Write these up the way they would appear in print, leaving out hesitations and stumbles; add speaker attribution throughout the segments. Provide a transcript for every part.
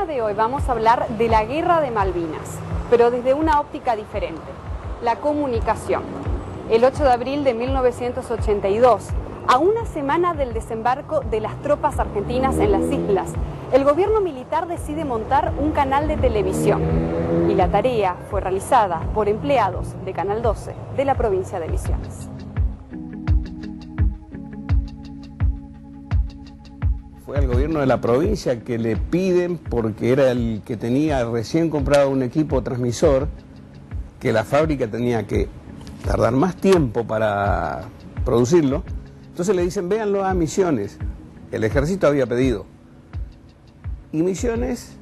Speaker 1: programa de hoy vamos a hablar de la Guerra de Malvinas, pero desde una óptica diferente, la comunicación. El 8 de abril de 1982, a una semana del desembarco de las tropas argentinas en las islas, el gobierno militar decide montar un canal de televisión y la tarea fue realizada por empleados de Canal 12 de la provincia de Misiones.
Speaker 2: Fue al gobierno de la provincia que le piden, porque era el que tenía recién comprado un equipo transmisor, que la fábrica tenía que tardar más tiempo para producirlo. Entonces le dicen, véanlo a Misiones. El ejército había pedido. Y Misiones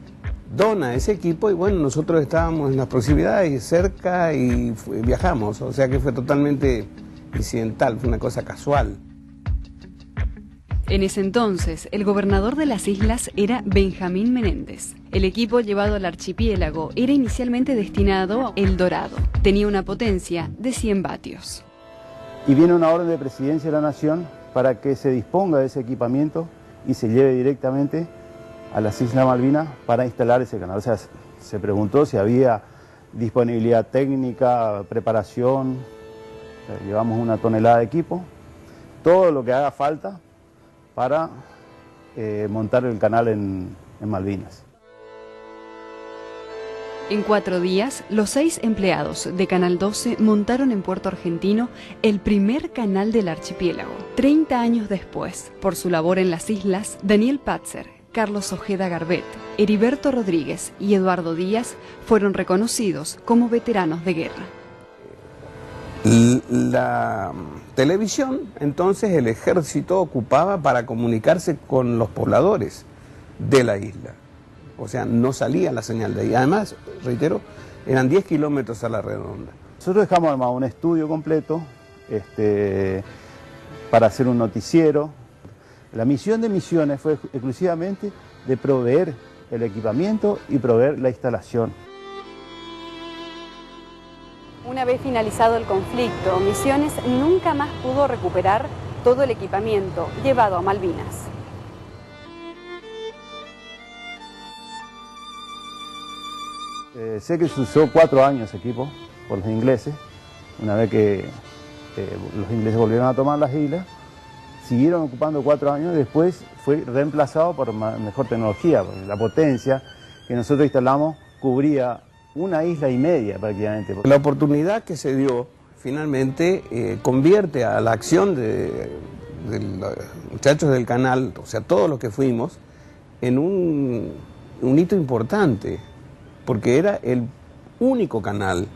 Speaker 2: dona ese equipo y bueno, nosotros estábamos en las proximidades, cerca y viajamos. O sea que fue totalmente incidental, fue una cosa casual.
Speaker 1: En ese entonces, el gobernador de las islas era Benjamín Menéndez. El equipo llevado al archipiélago era inicialmente destinado a El Dorado. Tenía una potencia de 100 vatios.
Speaker 3: Y viene una orden de Presidencia de la Nación para que se disponga de ese equipamiento y se lleve directamente a las Islas Malvinas para instalar ese canal. O sea, se preguntó si había disponibilidad técnica, preparación. Llevamos 1 tonelada de equipo, todo lo que haga falta para montar el canal en Malvinas.
Speaker 1: En 4 días, los 6 empleados de Canal 12 montaron en Puerto Argentino el primer canal del archipiélago. 30 años después, por su labor en las islas, Daniel Patzer, Carlos Ojeda Garbet, Heriberto Rodríguez y Eduardo Díaz fueron reconocidos como veteranos de guerra.
Speaker 2: La televisión, entonces, el ejército ocupaba para comunicarse con los pobladores de la isla. O sea, no salía la señal de ahí. Además, reitero, eran 10 kilómetros a la redonda.
Speaker 3: Nosotros dejamos armado un estudio completo para hacer un noticiero. La misión de Misiones fue exclusivamente de proveer el equipamiento y proveer la instalación.
Speaker 1: Una vez finalizado el conflicto, Misiones nunca más pudo recuperar todo el equipamiento llevado a Malvinas.
Speaker 3: Sé que se usó 4 años ese equipo por los ingleses. Una vez que los ingleses volvieron a tomar las islas, siguieron ocupando 4 años, después fue reemplazado por mejor tecnología, porque la potencia que nosotros instalamos cubría 1,5 islas prácticamente.
Speaker 2: La oportunidad que se dio finalmente convierte a la acción de los muchachos del canal, o sea, todos los que fuimos, en un hito importante, porque era el único canal.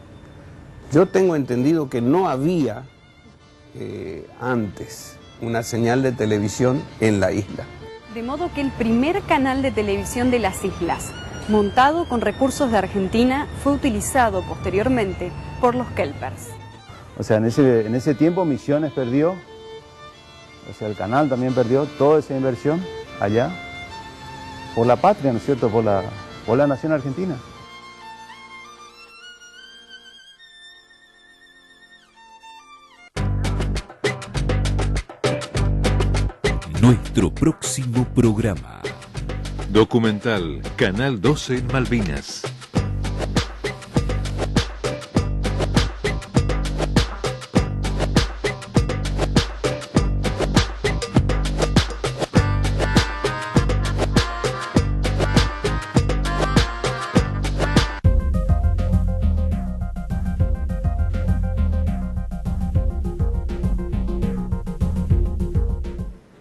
Speaker 2: Yo tengo entendido que no había antes una señal de televisión en la isla.
Speaker 1: De modo que el primer canal de televisión de las islas, montado con recursos de Argentina, fue utilizado posteriormente por los kelpers.
Speaker 3: O sea, en ese tiempo Misiones perdió, o sea, el canal también perdió toda esa inversión allá, por la patria, ¿no es cierto?, por la nación argentina.
Speaker 4: Nuestro próximo programa.
Speaker 5: Documental Canal 12 en Malvinas.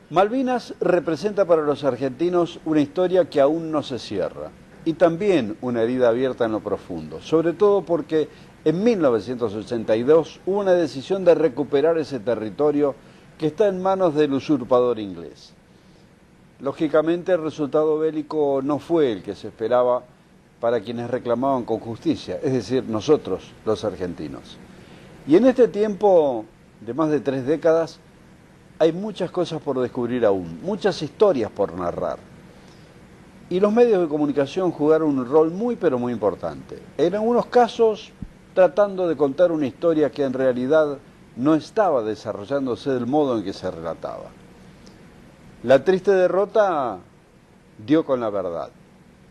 Speaker 6: Malvinas representa para los argentinos una historia que aún no se cierra y también una herida abierta en lo profundo, sobre todo porque en 1982 hubo una decisión de recuperar ese territorio que está en manos del usurpador inglés. Lógicamente el resultado bélico no fue el que se esperaba para quienes reclamaban con justicia, es decir, nosotros, los argentinos. Y en este tiempo de más de 3 décadas, hay muchas cosas por descubrir aún, muchas historias por narrar. Y los medios de comunicación jugaron un rol muy pero muy importante. En algunos casos tratando de contar una historia que en realidad no estaba desarrollándose del modo en que se relataba. La triste derrota dio con la verdad,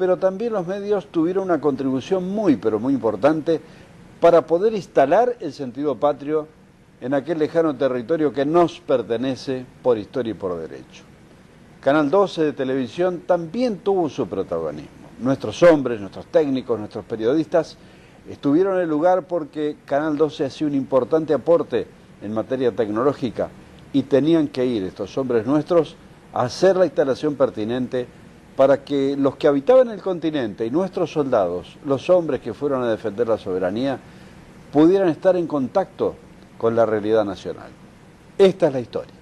Speaker 6: pero también los medios tuvieron una contribución muy, pero muy importante para poder instalar el sentido patrio en aquel lejano territorio que nos pertenece por historia y por derecho. Canal 12 de televisión también tuvo su protagonismo. Nuestros hombres, nuestros técnicos, nuestros periodistas estuvieron en el lugar porque Canal 12 hacía un importante aporte en materia tecnológica y tenían que ir estos hombres nuestros a hacer la instalación pertinente para que los que habitaban el continente y nuestros soldados, los hombres que fueron a defender la soberanía, pudieran estar en contacto con la realidad nacional. Esta es la historia.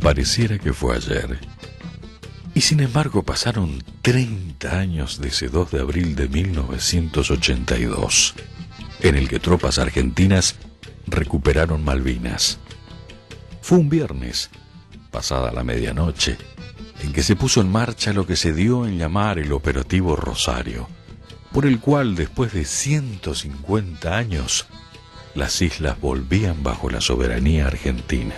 Speaker 5: Pareciera que fue ayer. Y sin embargo pasaron 30 años de ese 2 de abril de 1982, en el que tropas argentinas recuperaron Malvinas. Fue un viernes, pasada la medianoche, en que se puso en marcha lo que se dio en llamar el Operativo Rosario, por el cual después de 150 años, las islas volvían bajo la soberanía argentina.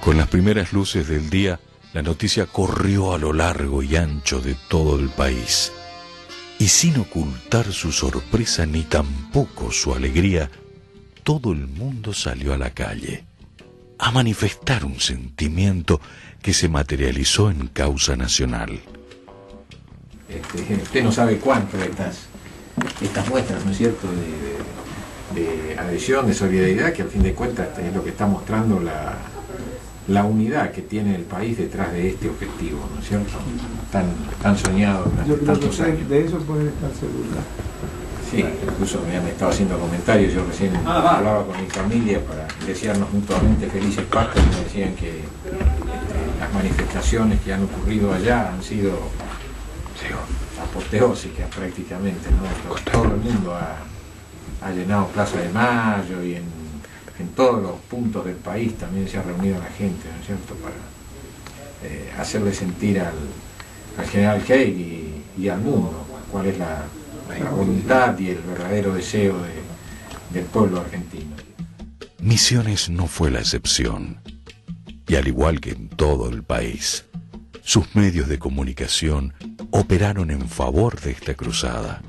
Speaker 5: Con las primeras luces del día, la noticia corrió a lo largo y ancho de todo el país. Y sin ocultar su sorpresa ni tampoco su alegría, todo el mundo salió a la calle a manifestar un sentimiento que se materializó en causa nacional.
Speaker 7: Usted no sabe cuánto estas muestras, ¿no es cierto?, de adhesión, de solidaridad, que al fin de cuentas es lo que está mostrando la unidad que tiene el país detrás de este objetivo, ¿no es cierto?, tan soñado durante tantos años.
Speaker 8: De eso puede estar seguro.
Speaker 7: Sí, incluso me han estado haciendo comentarios, yo recién hablaba con mi familia para desearnos mutuamente felices Pascuas, y me decían que las manifestaciones que han ocurrido allá han sido apoteósicas prácticamente, ¿no? Todo el mundo ha llenado Plaza de Mayo y en todos los puntos del país también se ha reunido la gente, ¿no es cierto?, para hacerle sentir al general Haig y al mundo cuál es la voluntad y el verdadero deseo del pueblo argentino.
Speaker 5: Misiones no fue la excepción, y al igual que en todo el país, sus medios de comunicación operaron en favor de esta cruzada.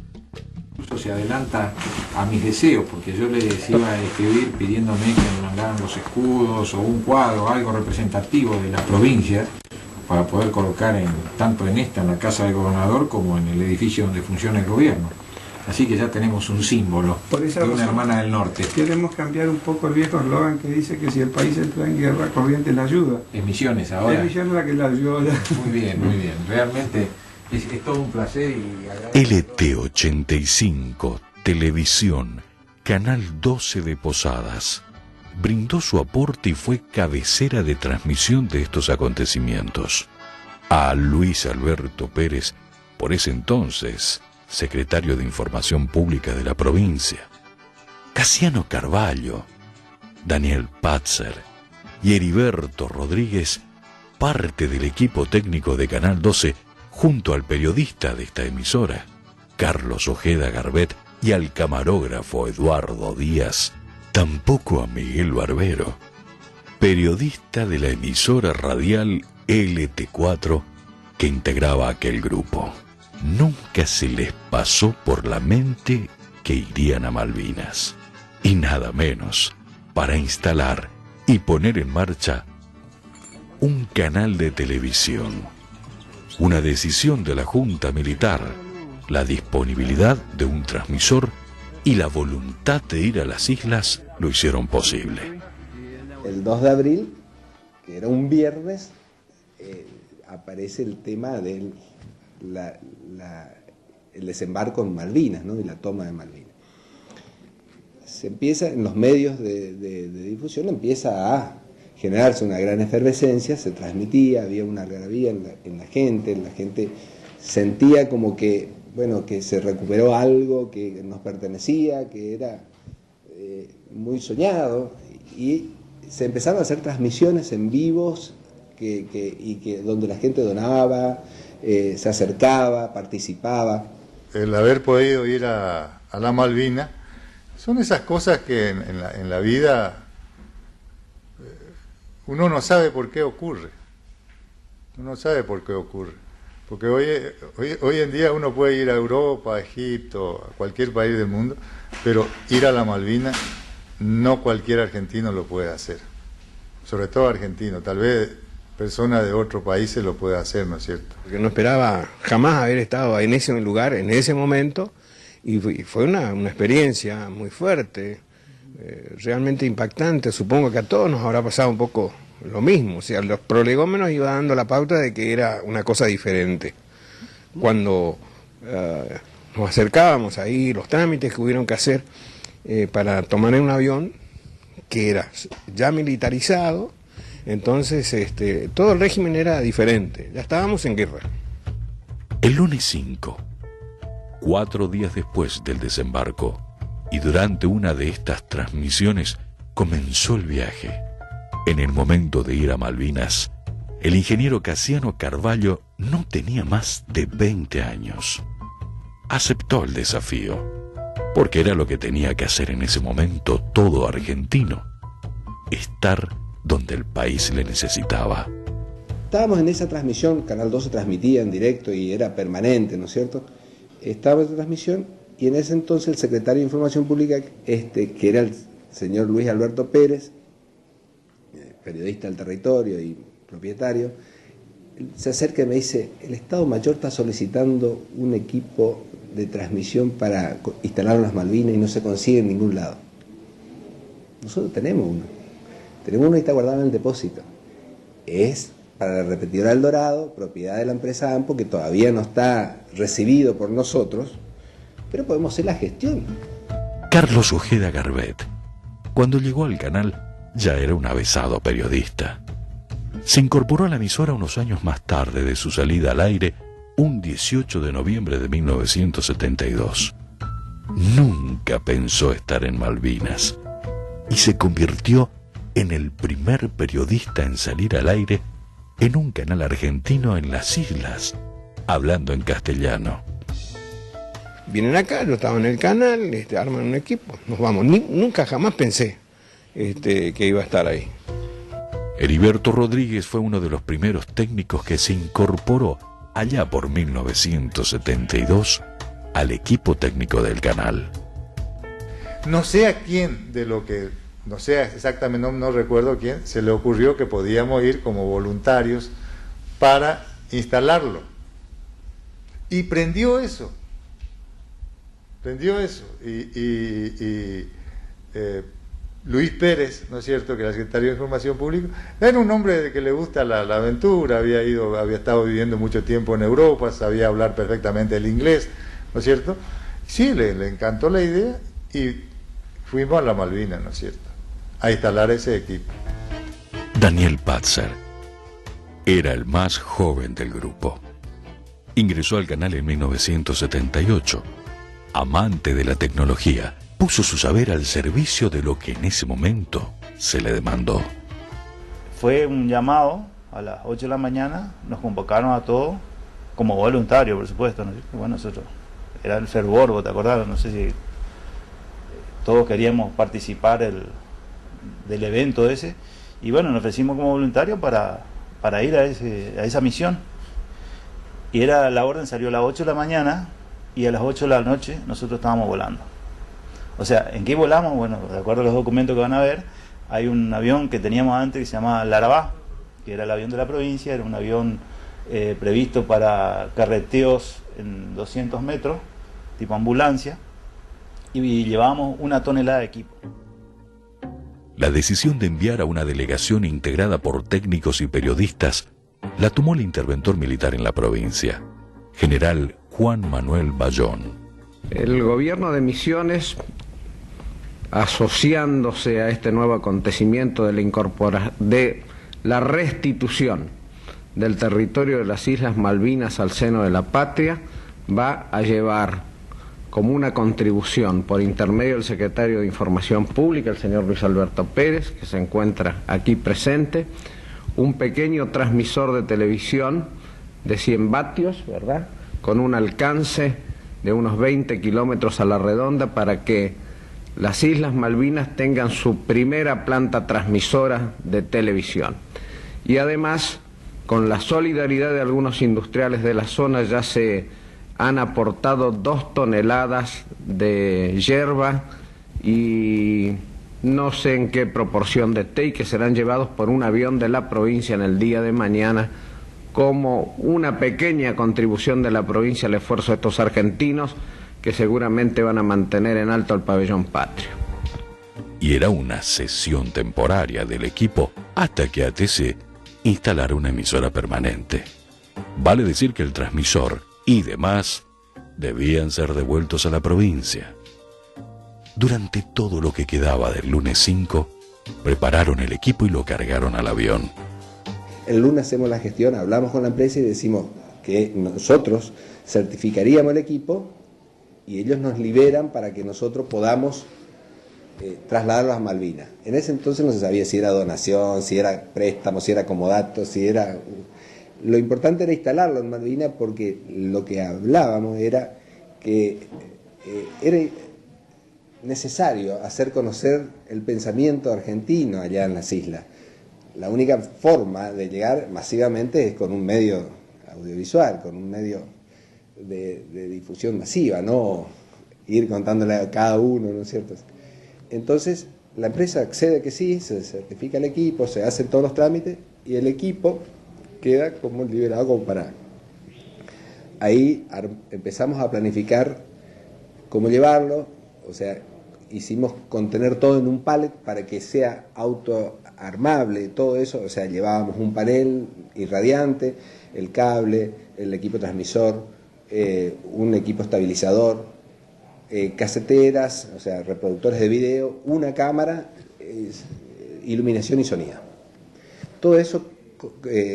Speaker 7: Incluso se adelanta a mis deseos, porque yo les iba a escribir pidiéndome que me mandaran los escudos o un cuadro, algo representativo de la provincia, para poder colocar tanto en la casa del gobernador, como en el edificio donde funciona el gobierno. Así que ya tenemos un símbolo de una hermana del norte.
Speaker 8: Queremos cambiar un poco el viejo eslogan que dice que si el país entra en guerra, Corrientes la ayuda.
Speaker 7: Es Misiones ahora.
Speaker 8: Es Misiones la que la ayuda.
Speaker 7: Muy bien, muy bien. Realmente es todo un placer y
Speaker 5: LT85, Televisión, Canal 12 de Posadas, brindó su aporte y fue cabecera de transmisión de estos acontecimientos. A Luis Alberto Pérez, por ese entonces secretario de Información Pública de la provincia, Casiano Carvalho, Daniel Patzer y Heriberto Rodríguez, parte del equipo técnico de Canal 12, junto al periodista de esta emisora, Carlos Ojeda Garbet, y al camarógrafo Eduardo Díaz, tampoco a Miguel Barbero, periodista de la emisora radial LT4 que integraba aquel grupo. Nunca se les pasó por la mente que irían a Malvinas, y nada menos para instalar y poner en marcha un canal de televisión. Una decisión de la Junta Militar, la disponibilidad de un transmisor y la voluntad de ir a las islas lo hicieron posible.
Speaker 9: El 2 de abril, que era un viernes, aparece el tema del el desembarco en Malvinas, ¿no?, y la toma de Malvinas. se empieza, en los medios de difusión empieza a generarse una gran efervescencia, se transmitía, había una algarabía en la gente sentía como que, bueno, que se recuperó algo que nos pertenecía, que era muy soñado, y se empezaron a hacer transmisiones en vivos donde la gente donaba, se acercaba, participaba.
Speaker 10: El haber podido ir a la Malvina son esas cosas que en la vida uno no sabe por qué ocurre. Uno sabe por qué ocurre. Porque hoy en día uno puede ir a Europa, a Egipto, a cualquier país del mundo, pero ir a la Malvina no cualquier argentino lo puede hacer. Sobre todo argentino, tal vez persona de otros países lo puede hacer, ¿no es cierto?
Speaker 2: Porque no esperaba jamás haber estado en ese lugar, en ese momento, y fue una experiencia muy fuerte, realmente impactante. Supongo que a todos nos habrá pasado un poco lo mismo, o sea, los prolegómenos iban dando la pauta de que era una cosa diferente. Cuando nos acercábamos ahí, los trámites que hubieron que hacer para tomar un avión, que era ya militarizado, entonces todo el régimen era diferente, ya estábamos en guerra.
Speaker 5: El lunes 5, 4 días después del desembarco, y durante una de estas transmisiones, comenzó el viaje. En el momento de ir a Malvinas, el ingeniero Casiano Carvalho no tenía más de 20 años. Aceptó el desafío, porque era lo que tenía que hacer en ese momento todo argentino: estar donde el país le necesitaba.
Speaker 9: Estábamos en esa transmisión, Canal 2 se transmitía en directo y era permanente, ¿no es cierto? Estábamos en esa transmisión y en ese entonces el secretario de Información Pública, que era el señor Luis Alberto Pérez, periodista del Territorio y propietario, se acerca y me dice: el Estado Mayor está solicitando un equipo de transmisión para instalar en las Malvinas y no se consigue en ningún lado. Nosotros tenemos uno y está guardado en el depósito. Es para la repetidora El Dorado, propiedad de la empresa AMPO, que todavía no está recibido por nosotros, pero podemos hacer la gestión.
Speaker 5: Carlos Ojeda Garbet, cuando llegó al canal, ya era un avezado periodista. Se incorporó a la emisora unos años más tarde de su salida al aire, un 18 de noviembre de 1972. Nunca pensó estar en Malvinas y se convirtió en el primer periodista en salir al aire en un canal argentino en las islas, hablando en castellano.
Speaker 2: Vienen acá, yo estaba en el canal, arman un equipo, nos vamos. Nunca jamás pensé que iba a estar ahí.
Speaker 5: Heriberto Rodríguez fue uno de los primeros técnicos que se incorporó allá por 1972 al equipo técnico del canal.
Speaker 10: No sé a quién no sé exactamente, no recuerdo quién, se le ocurrió que podíamos ir como voluntarios para instalarlo. Y prendió eso. Luis Pérez, ¿no es cierto?, que era secretario de Información Pública, era un hombre que le gusta la aventura, había estado viviendo mucho tiempo en Europa, sabía hablar perfectamente el inglés, ¿no es cierto? Sí, le encantó la idea y fuimos a la Malvina, ¿no es cierto?, a instalar ese equipo.
Speaker 5: Daniel Patzer era el más joven del grupo. Ingresó al canal en 1978. Amante de la tecnología, puso su saber al servicio de lo que en ese momento se le demandó.
Speaker 11: Fue un llamado a las 8 de la mañana, nos convocaron a todos, como voluntarios, por supuesto, ¿no? Bueno, nosotros, era el fervor, ¿vos te acordás? No sé si todos queríamos participar del evento ese, y bueno, nos ofrecimos como voluntarios para ir a esa misión. Y la orden salió a las 8 de la mañana, y a las 8 de la noche nosotros estábamos volando. O sea, ¿en qué volamos? Bueno, de acuerdo a los documentos que van a ver, hay un avión que teníamos antes que se llamaba Larabá, que era el avión de la provincia, era un avión previsto para carreteos en 200 metros, tipo ambulancia, y llevábamos 1 tonelada de equipo.
Speaker 5: La decisión de enviar a una delegación integrada por técnicos y periodistas la tomó el interventor militar en la provincia, general Juan Manuel Bayón.
Speaker 12: El gobierno de Misiones asociándose a este nuevo acontecimiento de la restitución del territorio de las Islas Malvinas al seno de la patria, va a llevar como una contribución por intermedio del secretario de Información Pública, el señor Luis Alberto Pérez, que se encuentra aquí presente, un pequeño transmisor de televisión de 100 vatios, ¿verdad?, con un alcance de unos 20 kilómetros a la redonda, para que las Islas Malvinas tengan su primera planta transmisora de televisión. Y además, con la solidaridad de algunos industriales de la zona, ya se han aportado 2 toneladas de yerba y no sé en qué proporción de té, que serán llevados por un avión de la provincia en el día de mañana, como una pequeña contribución de la provincia al esfuerzo de estos argentinos, que seguramente van a mantener en alto el pabellón patrio.
Speaker 5: Y era una cesión temporaria del equipo hasta que ATC instalara una emisora permanente. Vale decir que el transmisor y demás debían ser devueltos a la provincia. Durante todo lo que quedaba del lunes 5, prepararon el equipo y lo cargaron al avión.
Speaker 9: El lunes hacemos la gestión, hablamos con la empresa y decimos que nosotros certificaríamos el equipo y ellos nos liberan para que nosotros podamos trasladarlo a Malvinas. En ese entonces no se sabía si era donación, si era préstamo, si era comodato, si era... Lo importante era instalarlo en Malvinas, porque lo que hablábamos era que era necesario hacer conocer el pensamiento argentino allá en las islas. La única forma de llegar masivamente es con un medio audiovisual, con un medio de difusión masiva, no ir contándole a cada uno, ¿no es cierto? Entonces la empresa accede que sí, se certifica el equipo, se hacen todos los trámites y el equipo queda como liberado como para... Ahí empezamos a planificar cómo llevarlo, o sea, hicimos contener todo en un pallet para que sea autoarmable, todo eso, o sea, llevábamos un panel irradiante, el cable, el equipo transmisor, un equipo estabilizador, caseteras, o sea, reproductores de video, una cámara, iluminación y sonido. Todo eso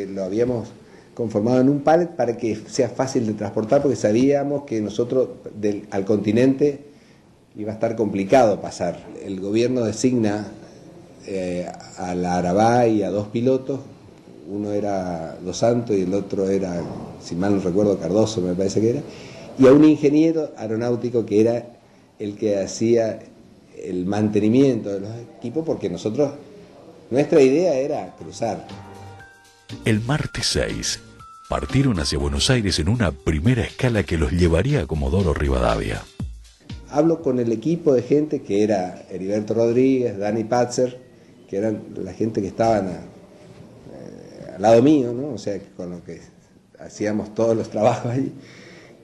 Speaker 9: lo habíamos conformado en un pallet para que sea fácil de transportar, porque sabíamos que nosotros al continente iba a estar complicado pasar. El gobierno designa a la Arabá y a 2 pilotos, uno era Dos Santos y el otro era, si mal no recuerdo, Cardoso me parece que era, y a un ingeniero aeronáutico que era el que hacía el mantenimiento de los equipos, porque nuestra idea era cruzar.
Speaker 5: El martes 6 partieron hacia Buenos Aires en una primera escala que los llevaría a Comodoro Rivadavia.
Speaker 9: Hablo con el equipo de gente que era Heriberto Rodríguez, Dani Patzer, que eran la gente que estaban al lado mío, ¿no? O sea, con lo que hacíamos todos los trabajos allí.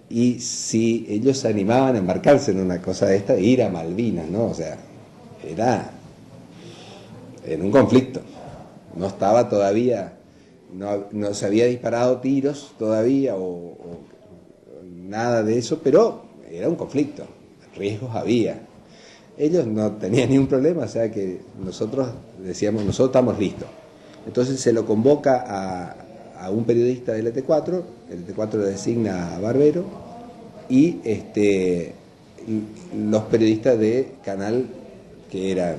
Speaker 9: Y si ellos se animaban a embarcarse en una cosa de esta, ir a Malvinas, ¿no? O sea, era en un conflicto. No estaba todavía... No se había disparado tiros todavía o nada de eso, pero era un conflicto, riesgos había. Ellos no tenían ningún problema, o sea que nosotros decíamos, nosotros estamos listos. Entonces se lo convoca a un periodista del ET4, el ET4 le designa a Barbero, y los periodistas de Canal, que eran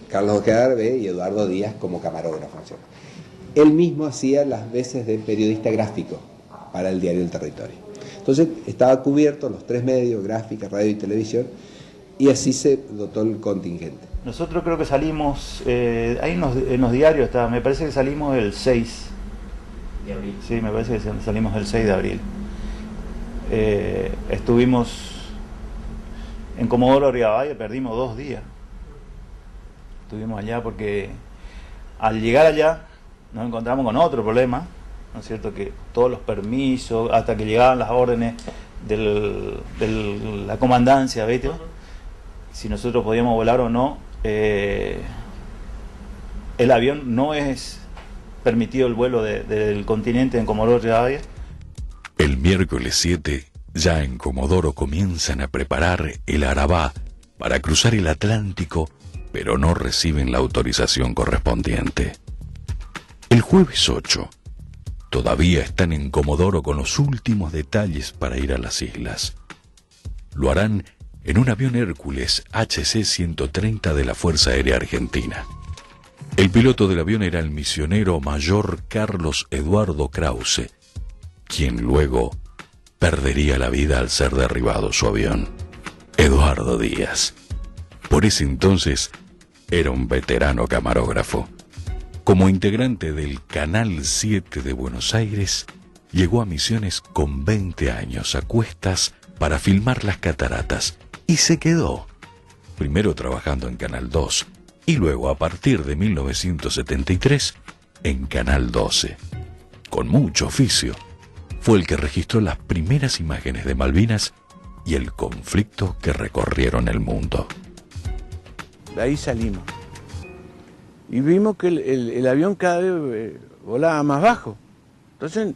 Speaker 9: Carlos Oquearbe y Eduardo Díaz como camarógrafo. Él mismo hacía las veces de periodista gráfico para el diario El Territorio. Entonces estaba cubierto los 3 medios, gráfica, radio y televisión, y así se dotó el contingente.
Speaker 11: Nosotros creo que salimos, ahí en los diarios está, me parece que salimos el 6 de abril. Sí, me parece que salimos el 6 de abril. Estuvimos en Comodoro Rivadavia, perdimos 2 días. Estuvimos allá porque al llegar allá nos encontramos con otro problema, ¿no es cierto? Que todos los permisos, hasta que llegaban las órdenes de la comandancia, ¿viste? Si nosotros podíamos volar o no, el avión no es permitido el vuelo del continente en Comodoro Rivadavia.
Speaker 5: El miércoles 7, ya en Comodoro comienzan a preparar el Arabá para cruzar el Atlántico pero no reciben la autorización correspondiente. El jueves 8, todavía están en Comodoro con los últimos detalles para ir a las islas. Lo harán en un avión Hércules HC-130 de la Fuerza Aérea Argentina. El piloto del avión era el misionero mayor Carlos Eduardo Krause, quien luego perdería la vida al ser derribado su avión. Eduardo Díaz, por ese entonces, era un veterano camarógrafo. Como integrante del Canal 7 de Buenos Aires, llegó a Misiones con 20 años a cuestas para filmar las cataratas y se quedó, primero trabajando en Canal 2 y luego a partir de 1973 en Canal 12. Con mucho oficio, fue el que registró las primeras imágenes de Malvinas y el conflicto que recorrieron el mundo.
Speaker 13: De ahí salimos y vimos que el avión cada vez volaba más bajo. Entonces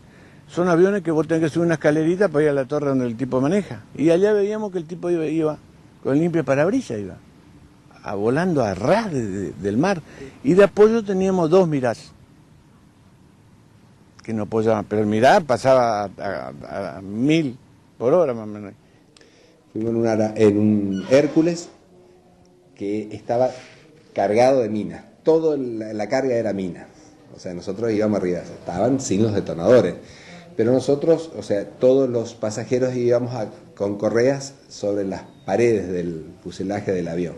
Speaker 13: son aviones que vos tenés que subir una escalerita para ir a la torre donde el tipo maneja. Y allá veíamos que el tipo iba con limpio parabrisas, iba volando a ras del mar. Y de apoyo teníamos 2 Mirage que nos apoyaban, pero el Mirage pasaba a 1000 por hora más o menos.
Speaker 9: Fuimos en un Hércules que estaba cargado de minas. Toda la carga era mina. O sea, nosotros íbamos arriba, estaban sin los detonadores. Pero nosotros, o sea, todos los pasajeros íbamos con correas sobre las paredes del fuselaje del avión.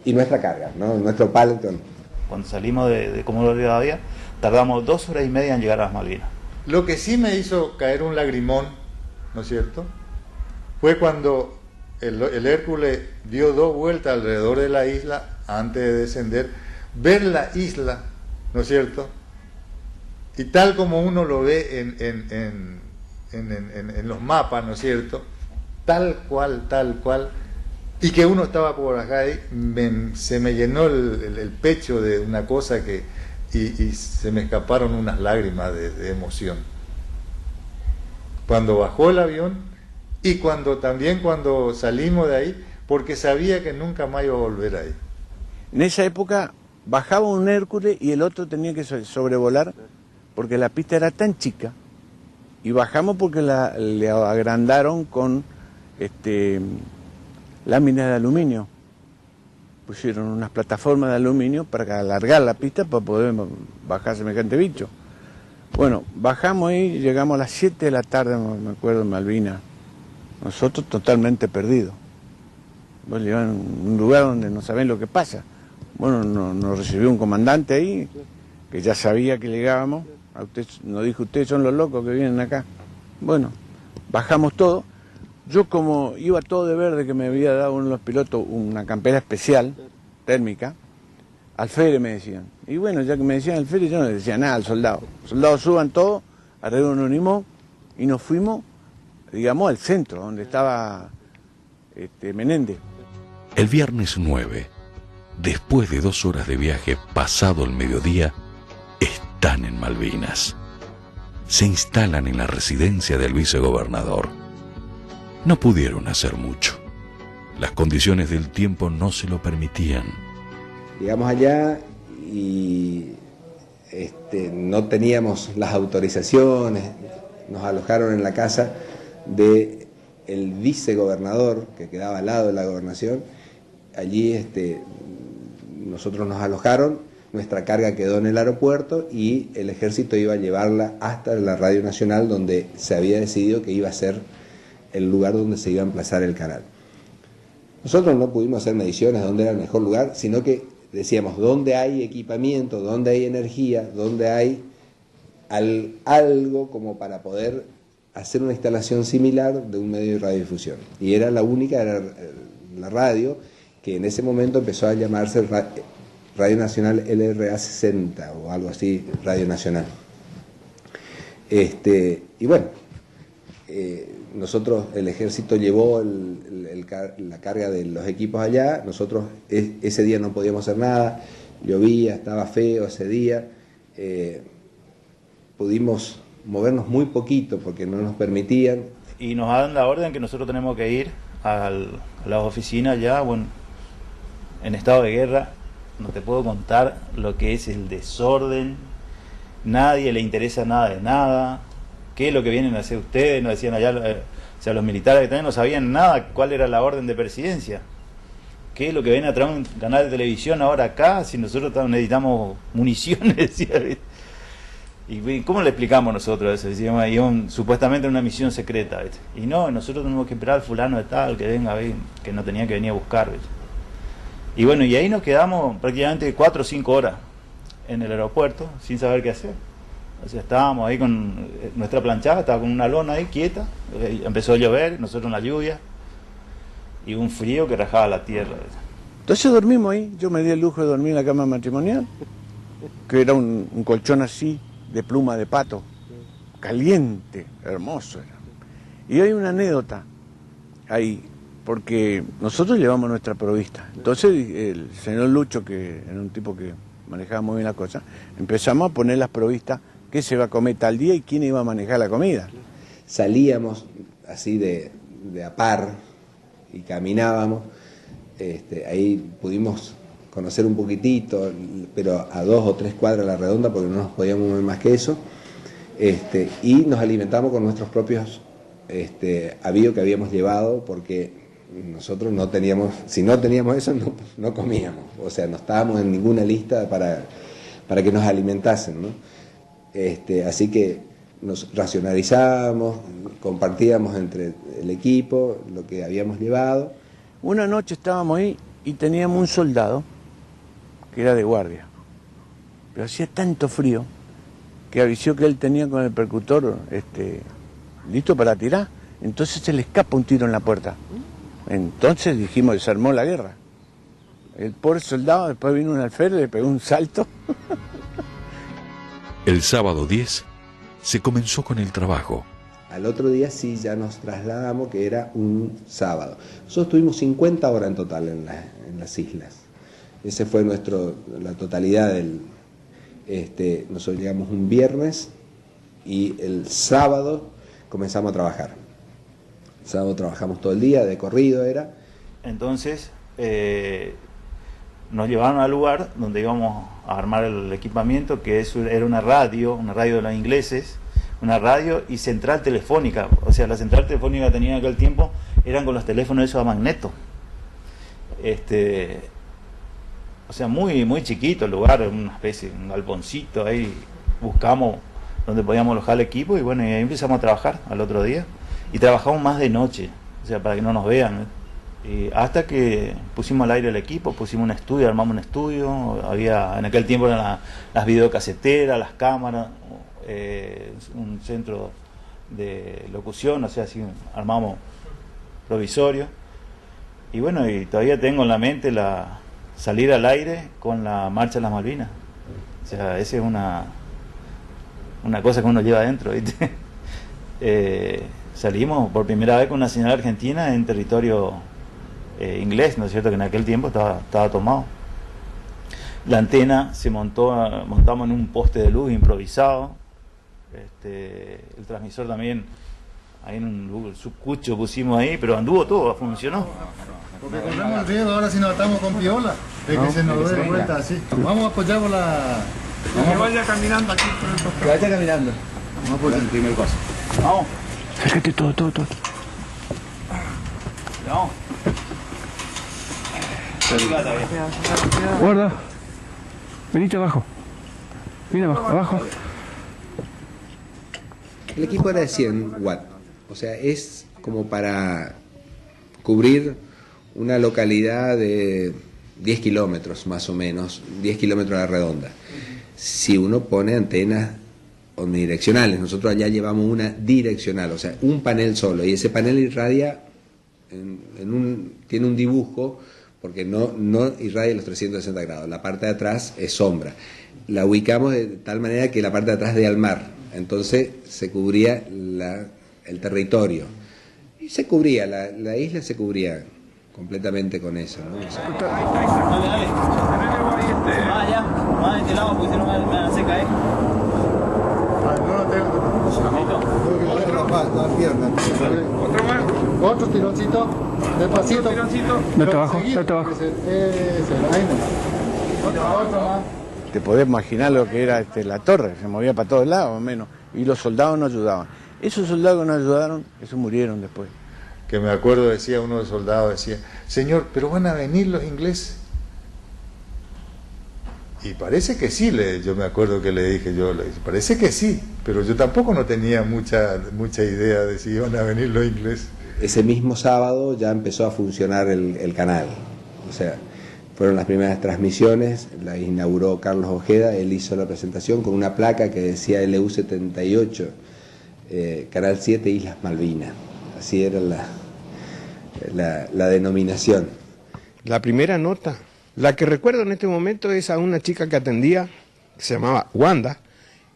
Speaker 9: Y nuestra carga, ¿no? Nuestro Paleton.
Speaker 11: Cuando salimos de Comodoro Rivadavia, tardamos 2 horas y media en llegar a las Malvinas.
Speaker 10: Lo que sí me hizo caer un lagrimón, ¿no es cierto?, fue cuando el Hércules dio 2 vueltas alrededor de la isla antes de descender, ver la isla, ¿no es cierto?, y tal como uno lo ve en los mapas, ¿no es cierto?, tal cual, y que uno estaba por acá y se me llenó el pecho de una cosa y se me escaparon unas lágrimas de emoción. Cuando bajó el avión y cuando salimos de ahí, porque sabía que nunca más iba a volver ahí.
Speaker 13: En esa época bajaba un Hércules y el otro tenía que sobrevolar porque la pista era tan chica, y bajamos porque le agrandaron con láminas de aluminio. Pusieron unas plataformas de aluminio para alargar la pista para poder bajar semejante bicho. Bueno, bajamos y llegamos a las 7 de la tarde, me acuerdo, en Malvinas. Nosotros totalmente perdidos. Nos llevan a un lugar donde no saben lo que pasa. Bueno, nos recibió un comandante ahí, que ya sabía que llegábamos. Nos dijo, ustedes son los locos que vienen acá. Bueno, bajamos todo. Yo, como iba todo de verde, que me había dado uno de los pilotos una campera especial, térmica, alférez me decían. Y bueno, ya que me decían alférez, yo no le decía nada al soldado. Los soldados suban todo, arriba un unimón, y nos fuimos, digamos, al centro, donde estaba Menéndez.
Speaker 5: El viernes 9, después de 2 horas de viaje pasado el mediodía, están en Malvinas. Se instalan en la residencia del vicegobernador. No pudieron hacer mucho. Las condiciones del tiempo no se lo permitían.
Speaker 9: Llegamos allá y no teníamos las autorizaciones. Nos alojaron en la casa del vicegobernador, que quedaba al lado de la gobernación. Allí nosotros nos alojaron, nuestra carga quedó en el aeropuerto y el ejército iba a llevarla hasta la Radio Nacional, donde se había decidido que iba a ser el lugar donde se iba a emplazar el canal. Nosotros no pudimos hacer mediciones de dónde era el mejor lugar, sino que decíamos dónde hay equipamiento, dónde hay energía, dónde hay algo como para poder hacer una instalación similar de un medio de radiodifusión. Y era la única, era la radio, que en ese momento empezó a llamarse Radio Nacional LRA 60 o algo así, Radio Nacional. Y bueno, nosotros, el ejército llevó la carga de los equipos allá. Nosotros ese día no podíamos hacer nada, llovía, estaba feo ese día. Pudimos movernos muy poquito porque no nos permitían.
Speaker 11: Y nos dan la orden que nosotros tenemos que ir a las oficinas ya, bueno, en estado de guerra, no te puedo contar lo que es el desorden. Nadie le interesa nada de nada. ¿Qué es lo que vienen a hacer ustedes? Nos decían allá, o sea, los militares que también no sabían nada cuál era la orden de presidencia. ¿Qué es lo que viene a traer un canal de televisión ahora acá si nosotros necesitamos municiones? Decía. ¿Y cómo le explicamos nosotros eso? Decíamos, supuestamente una misión secreta, ¿viste? Y no, nosotros tenemos que esperar al fulano de tal que venga, ¿viste? Que no tenía que venir a buscar, ¿viste? Y bueno, y ahí nos quedamos prácticamente 4 o 5 horas en el aeropuerto sin saber qué hacer. O sea, estábamos ahí con nuestra planchada, estaba con una lona ahí quieta, empezó a llover, nosotros en la lluvia, y un frío que rajaba la tierra.
Speaker 13: Entonces dormimos ahí, yo me di el lujo de dormir en la cama matrimonial, que era un colchón así, de pluma de pato, caliente, hermoso era. Y hay una anécdota ahí, porque nosotros llevamos nuestra provista. Entonces el señor Lucho, que era un tipo que manejaba muy bien la cosa, empezamos a poner las provistas, qué se va a comer tal día y quién iba a manejar la comida.
Speaker 9: Salíamos así de a par y caminábamos, ahí pudimos conocer un poquitito, pero a 2 o 3 cuadras a la redonda porque no nos podíamos mover más que eso, y nos alimentamos con nuestros propios avíos que habíamos llevado, porque nosotros no teníamos, si no teníamos eso no comíamos, o sea, no estábamos en ninguna lista para que nos alimentasen, ¿no? Así que nos racionalizábamos, compartíamos entre el equipo lo que habíamos llevado.
Speaker 13: Una noche estábamos ahí y teníamos un soldado que era de guardia, pero hacía tanto frío que avisó que él tenía con el percutor listo para tirar, entonces se le escapa un tiro en la puerta. Entonces dijimos, se armó la guerra. El pobre soldado después vino un alférez, le pegó un salto.
Speaker 5: El sábado 10 se comenzó con el trabajo.
Speaker 9: Al otro día sí ya nos trasladamos, que era un sábado. Nosotros tuvimos 50 horas en total en las islas. Ese fue la totalidad del... nosotros llegamos un viernes y el sábado comenzamos a trabajar. El sábado trabajamos todo el día, de corrido era.
Speaker 11: Entonces nos llevaron al lugar donde íbamos a armar el equipamiento, que era una radio de los ingleses, una radio y central telefónica. O sea, la central telefónica que tenía en aquel tiempo eran con los teléfonos esos a magneto. O sea, muy, muy chiquito el lugar, una especie, un galponcito, ahí buscamos donde podíamos alojar el equipo y bueno, y ahí empezamos a trabajar al otro día. Y trabajamos más de noche, o sea, para que no nos vean, y hasta que pusimos al aire el equipo, pusimos un estudio, armamos un estudio, había en aquel tiempo eran las videocaseteras, las cámaras, un centro de locución, o sea, así armamos provisorio. Y bueno, y todavía tengo en la mente salir al aire con la marcha de las Malvinas. O sea, esa es una cosa que uno lleva adentro, ¿viste? Salimos por primera vez con una señal argentina en territorio inglés, ¿no es cierto? Que en aquel tiempo estaba tomado. La antena se montamos en un poste de luz improvisado. El transmisor también, ahí en un sucucho pusimos ahí, pero anduvo todo, funcionó.
Speaker 14: Porque corremos el riesgo ahora si nos atamos con piola, de que se nos dé vuelta así. Vamos a apoyar por la... Que vaya caminando aquí por el costado.
Speaker 9: Que vaya caminando.
Speaker 14: Vamos a apoyar el primer paso.
Speaker 11: Vamos.
Speaker 15: Acércate todo.
Speaker 11: Vamos.
Speaker 15: Guarda. Venite abajo. Vine abajo.
Speaker 9: El equipo era de 100 watts, o sea, es como para cubrir una localidad de 10 kilómetros más o menos, 10 kilómetros a la redonda. Si uno pone antenas omnidireccionales, nosotros allá llevamos una direccional, o sea, un panel solo, y ese panel irradia, tiene un dibujo, porque no irradia los 360 grados, la parte de atrás es sombra. La ubicamos de tal manera que la parte de atrás dé al mar, entonces se cubría el territorio. Y se cubría, la isla se cubría completamente con eso, ¿no? O sea,
Speaker 11: Dale. Vaya, más de este lado porque si no me van a hacer caer.
Speaker 14: Otro más. Otro tironcito, despacito.
Speaker 15: Date abajo.
Speaker 14: Ahí no.
Speaker 13: Te podés imaginar lo que era la torre, se movía para todos lados, más o menos, y los soldados no ayudaban. Esos soldados que no ayudaron, esos murieron después.
Speaker 10: Que me acuerdo, decía uno de los soldados, decía, señor, ¿pero van a venir los ingleses? Y parece que sí, yo me acuerdo que le dije yo, parece que sí, pero yo tampoco no tenía mucha idea de si iban a venir los ingleses.
Speaker 9: Ese mismo sábado ya empezó a funcionar el canal, o sea, fueron las primeras transmisiones, la inauguró Carlos Ojeda, él hizo la presentación con una placa que decía LU78, Canal 7 Islas Malvinas, así era la denominación.
Speaker 2: La primera nota, la que recuerdo en este momento es a una chica que atendía, que se llamaba Wanda.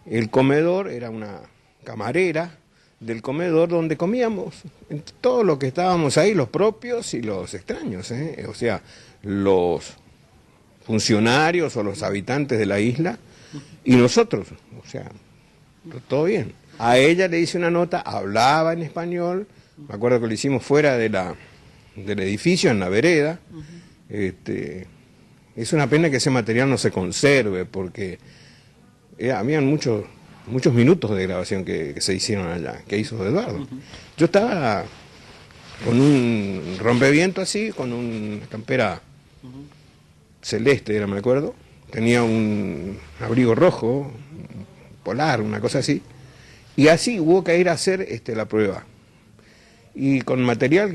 Speaker 2: El comedor era una camarera del comedor donde comíamos todo lo que estábamos ahí, los propios y los extraños, o sea, los funcionarios o los habitantes de la isla y nosotros, o sea, todo bien. A ella le hice una nota, hablaba en español, me acuerdo que lo hicimos fuera del edificio, en la vereda. Es una pena que ese material no se conserve, porque habían muchos minutos de grabación que se hicieron allá, que hizo Eduardo. Yo estaba con un rompeviento así, con una campera celeste, me acuerdo, tenía un abrigo rojo, polar, una cosa así, y así hubo que ir a hacer la prueba. Y con material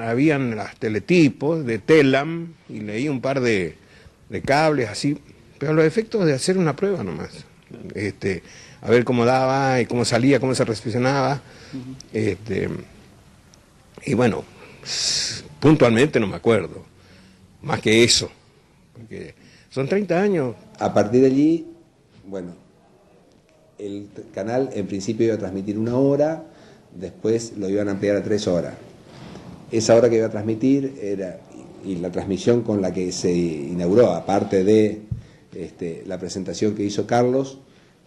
Speaker 2: habían las teletipos de Telam, y leí un par de cables así, pero los efectos de hacer una prueba nomás, a ver cómo daba y cómo salía, cómo se recepcionaba, y bueno, puntualmente no me acuerdo, más que eso, porque son 30 años.
Speaker 9: A partir de allí, bueno, el canal en principio iba a transmitir 1 hora, después lo iban a ampliar a 3 horas. Esa hora que iba a transmitir y la transmisión con la que se inauguró, aparte de la presentación que hizo Carlos,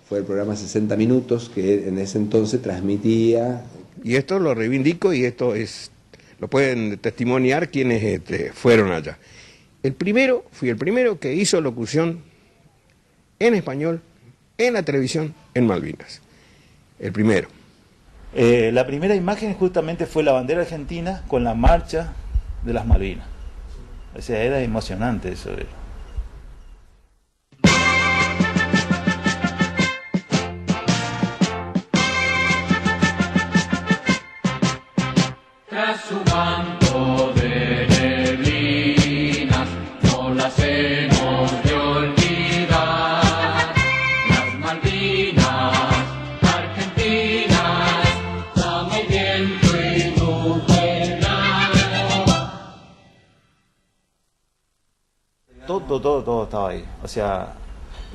Speaker 9: fue el programa 60 Minutos, que en ese entonces transmitía.
Speaker 2: Y esto lo reivindico y lo pueden testimoniar quienes fueron allá. Fui el primero que hizo locución en español, en la televisión, en Malvinas. El primero.
Speaker 11: La primera imagen justamente fue la bandera argentina con la marcha de las Malvinas. O sea, era emocionante eso.
Speaker 16: Tras su manto de neblinas, no las hemos de olvidar. Las Malvinas argentinas, llama el viento y nube blanca.
Speaker 11: Todo estaba ahí. O sea,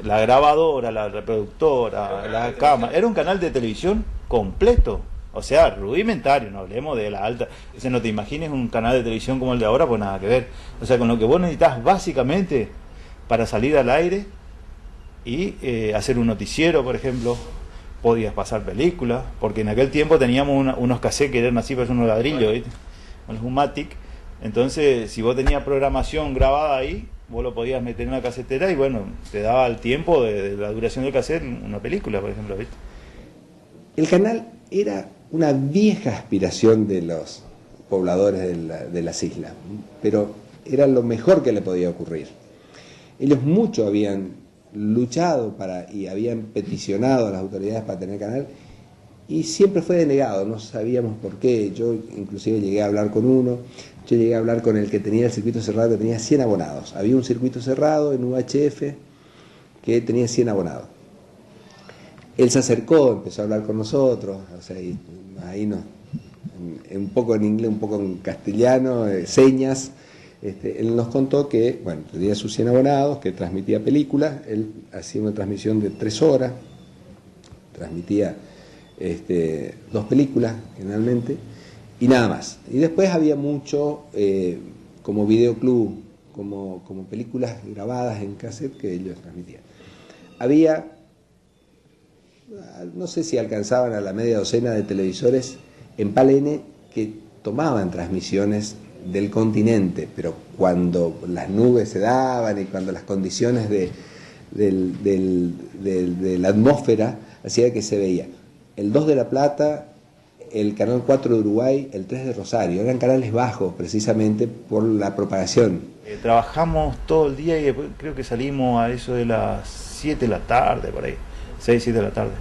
Speaker 11: la grabadora, la reproductora, la cámara. Era un canal de televisión completo. O sea, rudimentario, no hablemos de la alta. O sea, no te imagines un canal de televisión como el de ahora, pues nada que ver. O sea, con lo que vos necesitas básicamente para salir al aire y hacer un noticiero, por ejemplo, podías pasar películas, porque en aquel tiempo teníamos unos cassettes que eran así, pues unos ladrillos, ¿viste? Con los Humatic. Entonces, si vos tenías programación grabada ahí, vos lo podías meter en una casetera y bueno, te daba el tiempo de la duración del cassette una película, por ejemplo, ¿viste?
Speaker 9: El canal era una vieja aspiración de los pobladores de las islas, pero era lo mejor que le podía ocurrir. Ellos mucho habían luchado y habían peticionado a las autoridades para tener canal y siempre fue denegado, no sabíamos por qué. Yo inclusive llegué a hablar con uno, yo llegué a hablar con el que tenía el circuito cerrado, que tenía 100 abonados. Había un circuito cerrado en UHF que tenía 100 abonados. Él se acercó, empezó a hablar con nosotros, o sea, ahí un poco en inglés, un poco en castellano, señas. Él nos contó que, bueno, tenía sus 100 abonados, que transmitía películas. Él hacía una transmisión de 3 horas, transmitía 2 películas generalmente, y nada más. Y después había mucho como videoclub, como películas grabadas en cassette que ellos transmitían. Había, no sé si alcanzaban a la media docena de televisores en Palene que tomaban transmisiones del continente, pero cuando las nubes se daban y cuando las condiciones de la atmósfera hacía que se veía el 2 de La Plata, el canal 4 de Uruguay, el 3 de Rosario, eran canales bajos precisamente por la propagación.
Speaker 11: Trabajamos todo el día y después creo que salimos a eso de las 7 de la tarde, por ahí, 6, 7 de la tarde.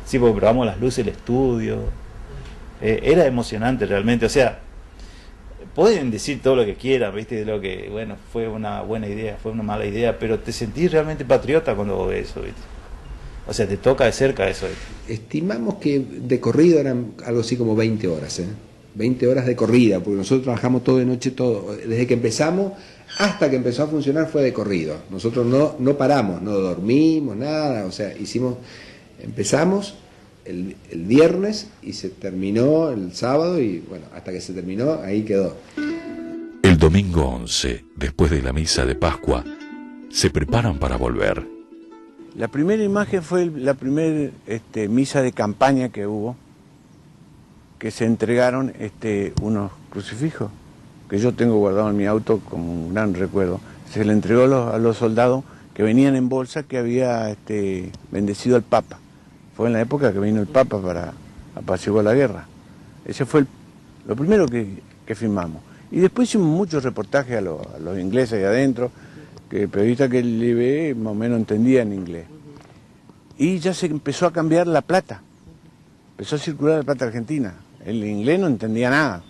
Speaker 11: Sí, porque probamos las luces, el estudio. Era emocionante realmente, o sea, pueden decir todo lo que quieran, ¿viste? De lo que, bueno, fue una buena idea, fue una mala idea, pero te sentís realmente patriota cuando ves eso, ¿viste? O sea, te toca de cerca eso, ¿viste?
Speaker 9: Estimamos que de corrido eran algo así como 20 horas, 20 horas de corrida, porque nosotros trabajamos todo de noche, todo, desde que empezamos hasta que empezó a funcionar fue de corrido. Nosotros no paramos, no dormimos, nada, o sea, empezamos el viernes y se terminó el sábado y bueno, hasta que se terminó, ahí quedó.
Speaker 5: El domingo 11, después de la misa de Pascua, se preparan para volver.
Speaker 13: La primera imagen fue la primera misa de campaña que hubo, que se entregaron unos crucifijos, que yo tengo guardado en mi auto como un gran recuerdo. Se le entregó a los soldados que venían en bolsa que había bendecido al Papa. Fue en la época que vino el Papa para apaciguar la guerra. Ese fue lo primero que filmamos. Y después hicimos muchos reportajes a los ingleses ahí adentro, que periodistas que le ve más o menos entendían inglés. Y ya se empezó a cambiar la plata. Empezó a circular la plata argentina. El inglés no entendía nada.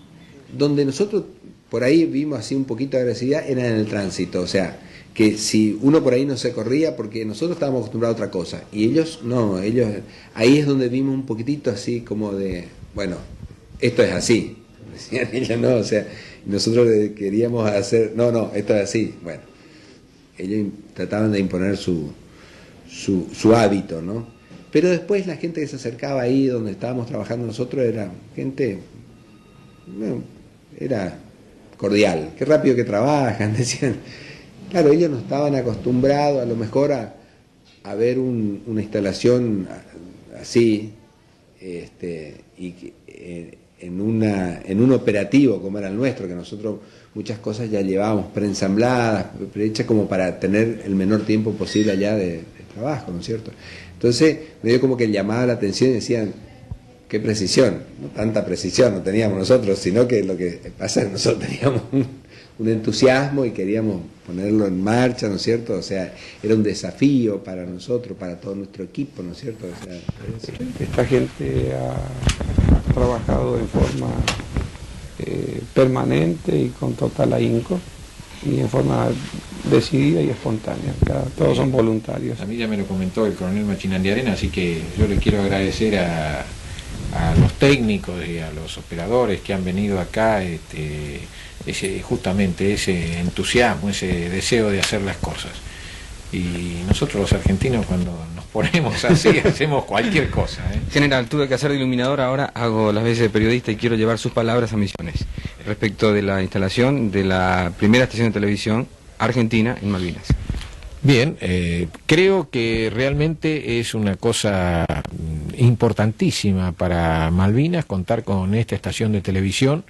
Speaker 9: Donde nosotros por ahí vimos así un poquito de agresividad era en el tránsito, o sea, que si uno por ahí no se corría porque nosotros estábamos acostumbrados a otra cosa y ellos no, ahí es donde vimos un poquitito así como de, bueno, esto es así, decían ellos, no, o sea, nosotros queríamos hacer, no, esto es así, bueno, ellos trataban de imponer su hábito, ¿no? Pero después la gente que se acercaba ahí donde estábamos trabajando nosotros era gente, bueno, era cordial, qué rápido que trabajan, decían. Claro, ellos no estaban acostumbrados a lo mejor a ver una instalación así, y en un operativo como era el nuestro, que nosotros muchas cosas ya llevábamos preensambladas, hechas como para tener el menor tiempo posible allá de trabajo, ¿no es cierto? Entonces me dio como que llamaba la atención y decían, qué precisión, no tanta precisión no teníamos nosotros, sino que lo que pasa es que nosotros teníamos un entusiasmo y queríamos ponerlo en marcha, ¿no es cierto? O sea, era un desafío para nosotros, para todo nuestro equipo, ¿no es cierto? O sea,
Speaker 8: esta gente ha trabajado en forma permanente y con total ahínco y en forma decidida y espontánea. Todos son voluntarios.
Speaker 7: A mí ya me lo comentó el coronel Machinandiarena, así que yo le quiero agradecer a los técnicos y a los operadores que han venido acá, justamente ese entusiasmo, ese deseo de hacer las cosas. Y nosotros los argentinos cuando nos ponemos así hacemos cualquier cosa.
Speaker 17: General, tuve que hacer de iluminador, ahora hago las veces de periodista y quiero llevar sus palabras a Misiones respecto de la instalación de la primera estación de televisión argentina en Malvinas.
Speaker 7: Bien, creo que realmente es una cosa importantísima para Malvinas contar con esta estación de televisión,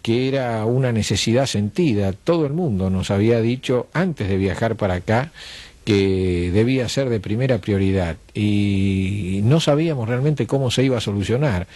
Speaker 7: que era una necesidad sentida. Todo el mundo nos había dicho antes de viajar para acá que debía ser de primera prioridad y no sabíamos realmente cómo se iba a solucionar.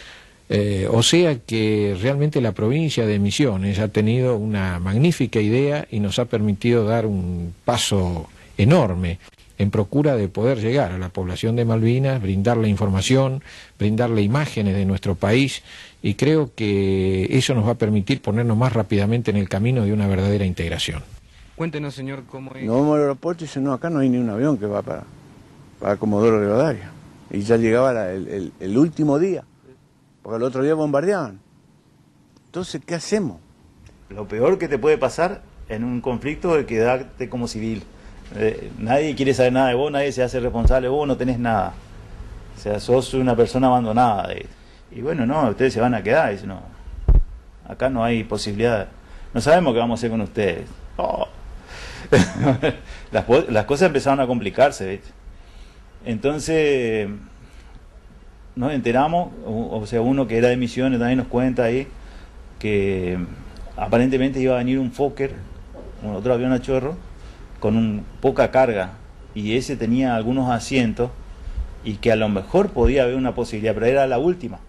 Speaker 7: O sea que realmente la provincia de Misiones ha tenido una magnífica idea y nos ha permitido dar un paso enorme en procura de poder llegar a la población de Malvinas, brindarle información, brindarle imágenes de nuestro país, y creo que eso nos va a permitir ponernos más rápidamente en el camino de una verdadera integración.
Speaker 17: Cuéntenos, señor, cómo es.
Speaker 13: No vamos al aeropuerto y dicen, no, acá no hay ni un avión que va para Comodoro Rivadavia. Y ya llegaba el último día, porque el otro día bombardeaban. Entonces, ¿qué hacemos?
Speaker 11: Lo peor que te puede pasar en un conflicto es quedarte como civil. Nadie quiere saber nada de vos, nadie se hace responsable de vos, no tenés nada. O sea, sos una persona abandonada. Y bueno, no, ustedes se van a quedar. Dice, no, acá no hay posibilidad. No sabemos qué vamos a hacer con ustedes. Oh. Las cosas empezaron a complicarse, ¿viste? Entonces nos enteramos, o sea, uno que era de Misiones también nos cuenta ahí que aparentemente iba a venir un Fokker, otro avión a chorro, con poca carga, y ese tenía algunos asientos, y que a lo mejor podía haber una posibilidad, pero era la última,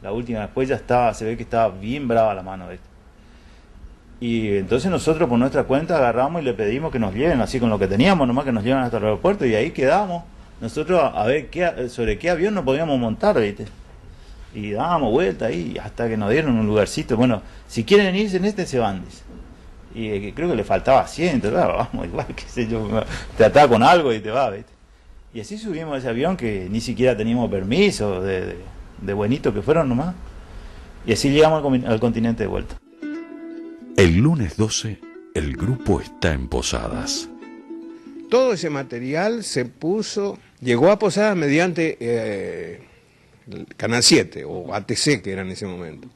Speaker 11: después ya estaba, se ve que estaba bien brava la mano de esto. Y entonces nosotros por nuestra cuenta agarramos y le pedimos que nos lleven, así con lo que teníamos, nomás que nos lleven hasta el aeropuerto, y ahí quedamos, nosotros a ver sobre qué avión nos podíamos montar, ¿viste? Y dábamos vuelta ahí hasta que nos dieron un lugarcito. Bueno, si quieren irse en este, se van, dice. Y creo que le faltaba asiento, claro, vamos, igual, qué sé yo, te ataba con algo y te va, ¿viste? Y así subimos a ese avión que ni siquiera teníamos permiso, de buenito que fueron nomás. Y así llegamos al continente de vuelta.
Speaker 5: El lunes 12, el grupo está en Posadas.
Speaker 8: Todo ese material llegó a Posadas mediante Canal 7 o ATC, que era en ese momento.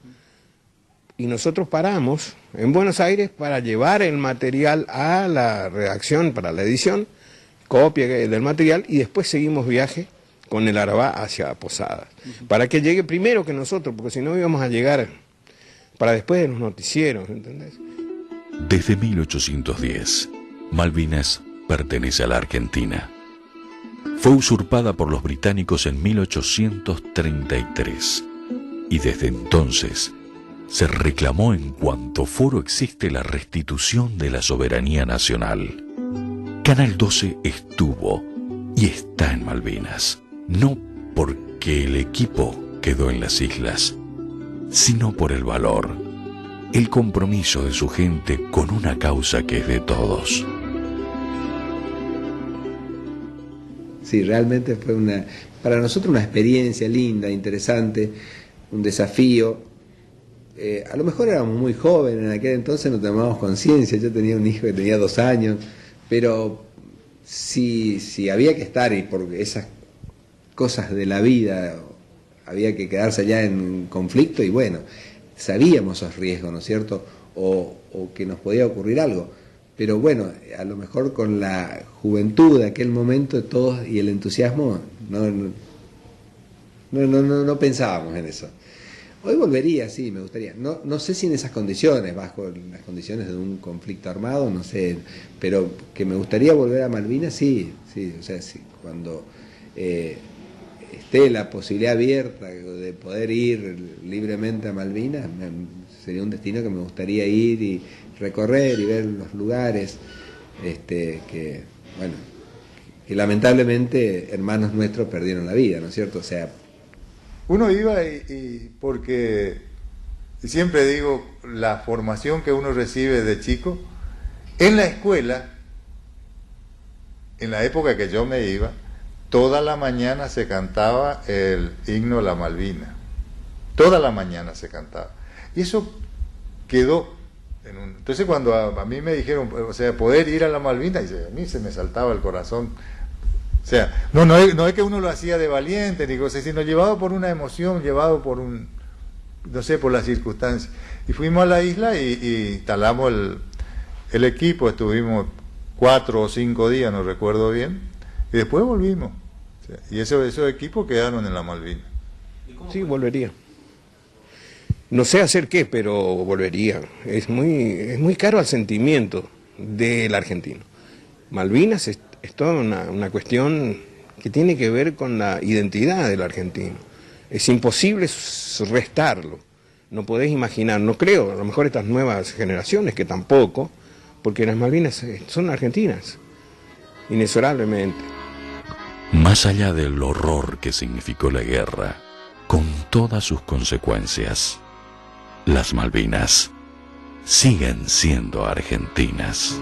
Speaker 8: Y nosotros paramos en Buenos Aires para llevar el material a la redacción para la edición, copia del material, y después seguimos viaje con el Arabá hacia Posadas, para que llegue primero que nosotros, porque si no íbamos a llegar para después de los noticieros, ¿entendés?
Speaker 5: Desde 1810, Malvinas pertenece a la Argentina. Fue usurpada por los británicos en 1833 y desde entonces se reclamó en cuanto foro existe la restitución de la soberanía nacional. Canal 12 estuvo y está en Malvinas, no porque el equipo quedó en las islas, sino por el valor, el compromiso de su gente con una causa que es de todos.
Speaker 9: Sí, realmente fue para nosotros una experiencia linda, interesante, un desafío. A lo mejor éramos muy jóvenes, en aquel entonces no tomábamos conciencia, yo tenía un hijo que tenía 2 años, pero si había que estar, y por esas cosas de la vida había que quedarse allá en conflicto, y bueno, sabíamos esos riesgos, ¿no es cierto? O que nos podía ocurrir algo. Pero bueno, a lo mejor con la juventud de aquel momento de todos y el entusiasmo, no pensábamos en eso. Hoy volvería, sí, me gustaría. No sé si en esas condiciones, bajo las condiciones de un conflicto armado, no sé, pero que me gustaría volver a Malvinas, sí, o sea, sí, cuando esté la posibilidad abierta de poder ir libremente a Malvinas, sería un destino que me gustaría ir y recorrer y ver los lugares que lamentablemente hermanos nuestros perdieron la vida, ¿no es cierto? O sea,
Speaker 10: uno iba y porque siempre digo, la formación que uno recibe de chico, en la escuela, en la época que yo me iba, toda la mañana se cantaba el himno de la Malvina, toda la mañana se cantaba, y eso quedó entonces cuando a mí me dijeron, o sea, poder ir a la Malvina, y a mí se me saltaba el corazón. O sea, no es que uno lo hacía de valiente ni cosas, sino llevado por una emoción, llevado por por las circunstancias. Y fuimos a la isla y instalamos el equipo, estuvimos 4 o 5 días, no recuerdo bien, y después volvimos. O sea, y esos equipos quedaron en la Malvina.
Speaker 8: Sí, volvería. No sé hacer qué, pero volvería. Es muy caro al sentimiento del argentino. Malvinas es toda una cuestión que tiene que ver con la identidad del argentino. Es imposible restarlo. No podés imaginar, no creo, a lo mejor estas nuevas generaciones que tampoco, porque las Malvinas son argentinas, inexorablemente.
Speaker 5: Más allá del horror que significó la guerra, con todas sus consecuencias, las Malvinas siguen siendo argentinas.